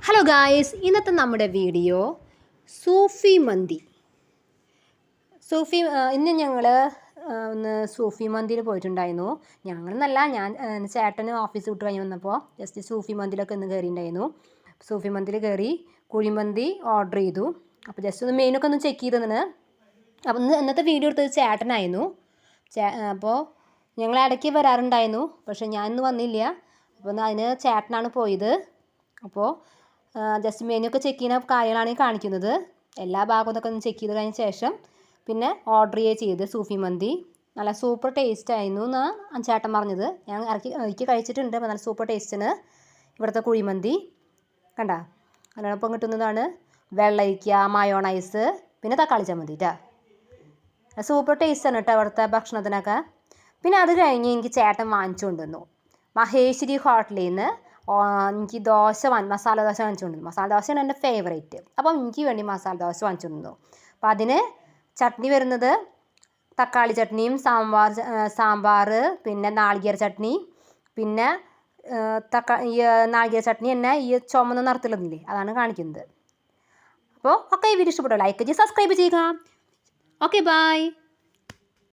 Hello guys, ഇന്നത്തെ നമ്മുടെ video സൂഫി മന്തി. ഇന്ന് ഞങ്ങൾ ഒന്ന് സൂഫി മന്തിയിൽ പോയിട്ടുണ്ടായിരുന്നു. ഞങ്ങളെന്നല്ല, ഞാൻ ചേട്ടന് ഓഫീസ് വിട്ട് കഴിഞ്ഞ് വന്നപ്പോൾ ജസ്റ്റ് സൂഫി മന്തിയിലൊക്കെ ഒന്ന് കയറിയിട്ടുണ്ടായിരുന്നു. സൂഫി മന്തിയിൽ കയറി കുഴിമന്തി ഓർഡർ ചെയ്തു. അപ്പോൾ ജസ്റ്റ് ഒന്ന് മെയിനൊക്കെ ഒന്ന് ചെക്ക് ചെയ്തതിന്. അപ്പോൾ ഇന്നത്തെ വീഡിയോ എടുത്തത് ചേട്ടനായിരുന്നു. അപ്പോൾ ഞങ്ങൾ ഇടയ്ക്ക് വരാറുണ്ടായിരുന്നു, പക്ഷേ ഞാൻ ഇന്ന് വന്നില്ല. അപ്പോൾ അതിന് ചേട്ടനാണ് പോയത്. അപ്പോൾ ജസ്റ്റ് മെനു ഒക്കെ ചെക്ക് ചെയ്യുന്ന കാര്യങ്ങളാണ് ഈ കാണിക്കുന്നത്. എല്ലാ ഭാഗവും ഒക്കെ ഒന്ന് ചെക്ക് ചെയ്ത് കഴിഞ്ഞ ശേഷം പിന്നെ ഓർഡർ ചെയ്ത് സൂഫി മന്തി. നല്ല സൂപ്പർ ടേസ്റ്റ് ആയിരുന്നു എന്നാണ് ചേട്ടൻ പറഞ്ഞത്. ഞാൻ ഇറക്കി കഴിച്ചിട്ടുണ്ട്. അപ്പോൾ നല്ല സൂപ്പർ ടേസ്റ്റിന് ഇവിടുത്തെ കുഴിമന്തി കണ്ട. അതിനോടൊപ്പം കിട്ടുന്നതാണ് വെള്ളരിക്ക, മയോണൈസ്, പിന്നെ തക്കാളി ചമ്മന്തി സൂപ്പർ ടേസ്റ്റാണ് കേട്ടോ ഇവിടുത്തെ ഭക്ഷണത്തിനൊക്കെ. പിന്നെ അത് കഴിഞ്ഞ് എനിക്ക് ചേട്ടൻ വാങ്ങിച്ചു കൊണ്ടുവന്നു മഹേശ്വരി ഹോട്ടലിൽ നിന്ന്. എനിക്ക് മസാല ദോശ വാങ്ങിച്ചുകൊണ്ടിരുന്നു. മസാല ദോശയാണ് എൻ്റെ ഫേവറേറ്റ്. അപ്പം എനിക്ക് വേണ്ടി മസാല ദോശ വാങ്ങിച്ചുകൊണ്ടിരുന്നു. അപ്പം അതിന് ചട്നി വരുന്നത് തക്കാളി ചട്നിയും സാമ്പാർ, പിന്നെ നാളികേര ചട്നി, പിന്നെ ഈ നാളികേര ചട്നി തന്നെ ഈ ചുമന്ന നിറത്തിലൊന്നില്ലേ, അതാണ് കാണിക്കുന്നത്. അപ്പോൾ ഈ വീഡിയോ ഇഷ്ടപ്പെട്ടോ ലൈക്ക് ചെയ്ത് സബ്സ്ക്രൈബ് ചെയ്യുക. Okay, by.